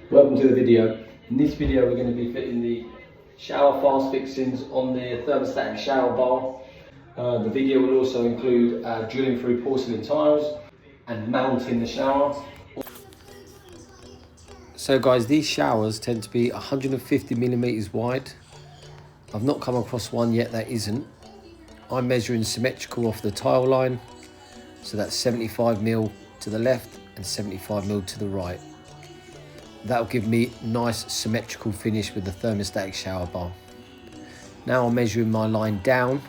Welcome to the video. In this video we're going to be fitting the shower fast fixings on the thermostatic shower bar. The video will also include drilling through porcelain tiles and mounting the shower. So guys, these showers tend to be 150mm wide. I've not come across one yet that isn't. I'm measuring symmetrical off the tile line, so that's 75mm to the left and 75mm to the right. That'll give me nice symmetrical finish with the thermostatic shower bar. Now I'm measuring my line down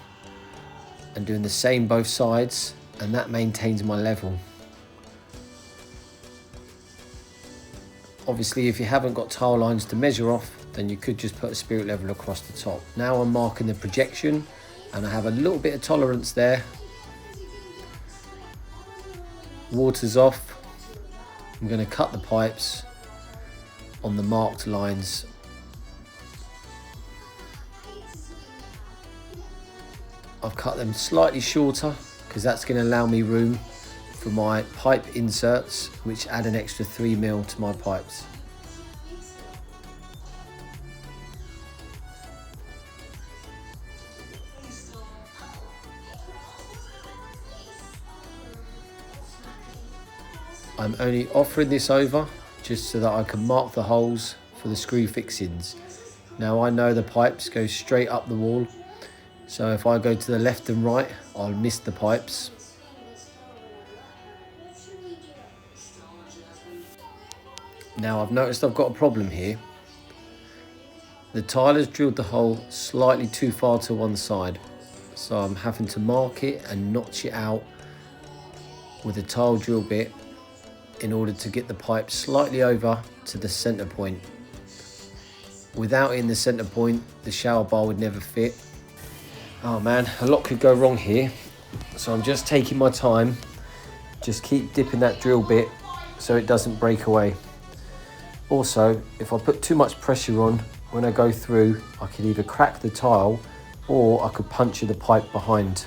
and doing the same both sides, and that maintains my level. Obviously, if you haven't got tile lines to measure off, then you could just put a spirit level across the top. Now I'm marking the projection, and I have a little bit of tolerance there. Water's off. I'm going to cut the pipes on the marked lines. I've cut them slightly shorter because that's going to allow me room for my pipe inserts, which add an extra 3mm to my pipes. I'm only offering this over just so that I can mark the holes for the screw fixings. Now I know the pipes go straight up the wall, so if I go to the left and right, I'll miss the pipes. Now I've noticed I've got a problem here. The tile has drilled the hole slightly too far to one side, so I'm having to mark it and notch it out with a tile drill bit in order to get the pipe slightly over to the center point. Without it in the center point, the shower bar would never fit. Oh man, a lot could go wrong here. So I'm just taking my time, just keep dipping that drill bit so it doesn't break away. Also, if I put too much pressure on when I go through, I could either crack the tile or I could puncture the pipe behind.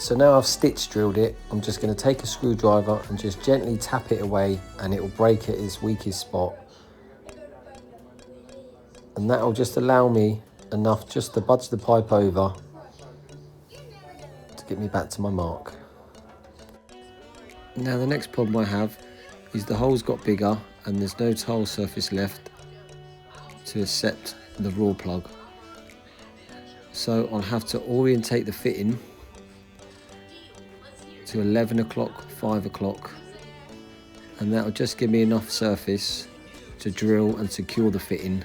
So now I've stitch drilled it, I'm just going to take a screwdriver and just gently tap it away, and it will break at its weakest spot. And that will just allow me enough just to budge the pipe over to get me back to my mark. Now the next problem I have is the hole's got bigger and there's no tile surface left to accept the raw plug. So I'll have to orientate the fitting to 11 o'clock, 5 o'clock, and that'll just give me enough surface to drill and secure the fitting.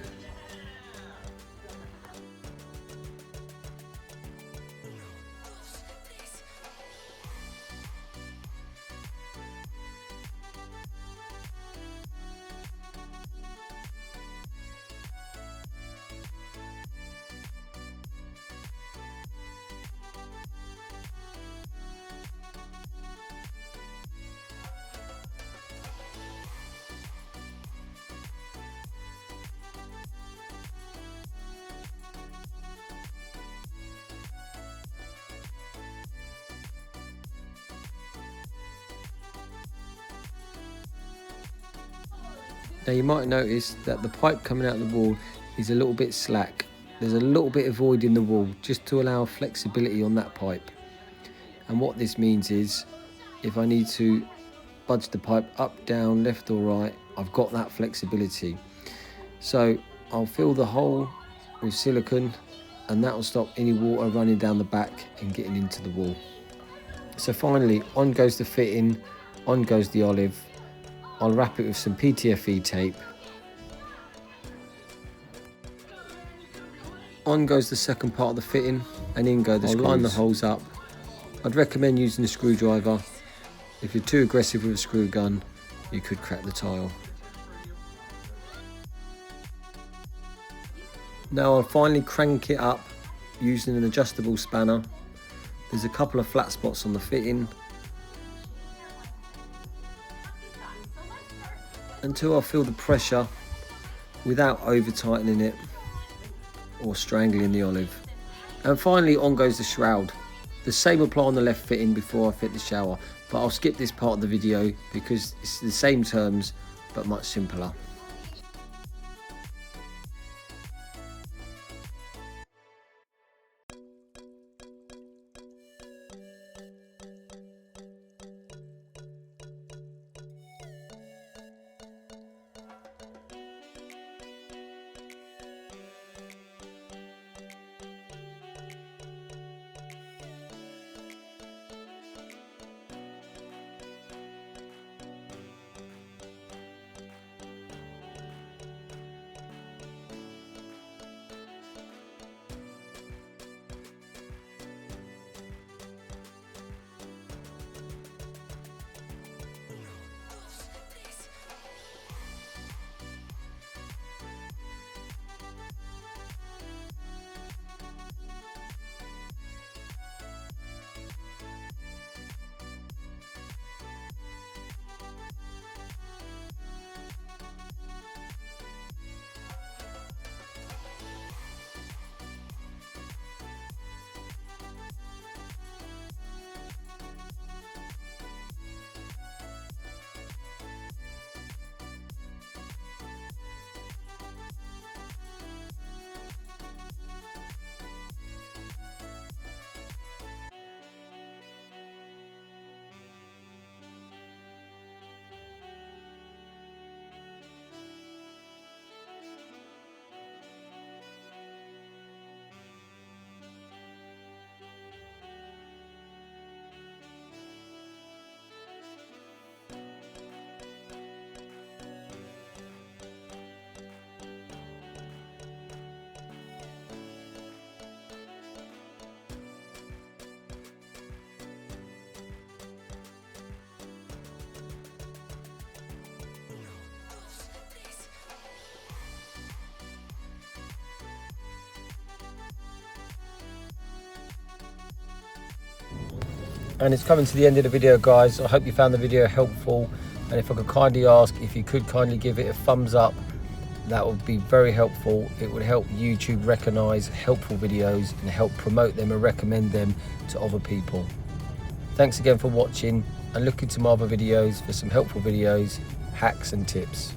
Now you might notice that the pipe coming out of the wall is a little bit slack. There's a little bit of void in the wall just to allow flexibility on that pipe. And what this means is, if I need to budge the pipe up, down, left or right, I've got that flexibility. So I'll fill the hole with silicone, and that will stop any water running down the back and getting into the wall. So finally, on goes the fitting, on goes the olive. I'll wrap it with some PTFE tape. On goes the second part of the fitting, and in go the screws. I'll line the holes up. I'd recommend using a screwdriver. If you're too aggressive with a screw gun, you could crack the tile. Now I'll finally crank it up using an adjustable spanner. There's a couple of flat spots on the fitting. until I feel the pressure without over tightening it or strangling the olive. And finally, on goes the shroud. The same apply on the left fitting before I fit the shower, but I'll skip this part of the video because it's the same terms but much simpler. And it's coming to the end of the video, guys. I hope you found the video helpful, and if I could kindly ask if you could kindly give it a thumbs up, that would be very helpful. It would help YouTube recognize helpful videos and help promote them and recommend them to other people. Thanks again for watching, and look into my other videos for some helpful videos, hacks and tips.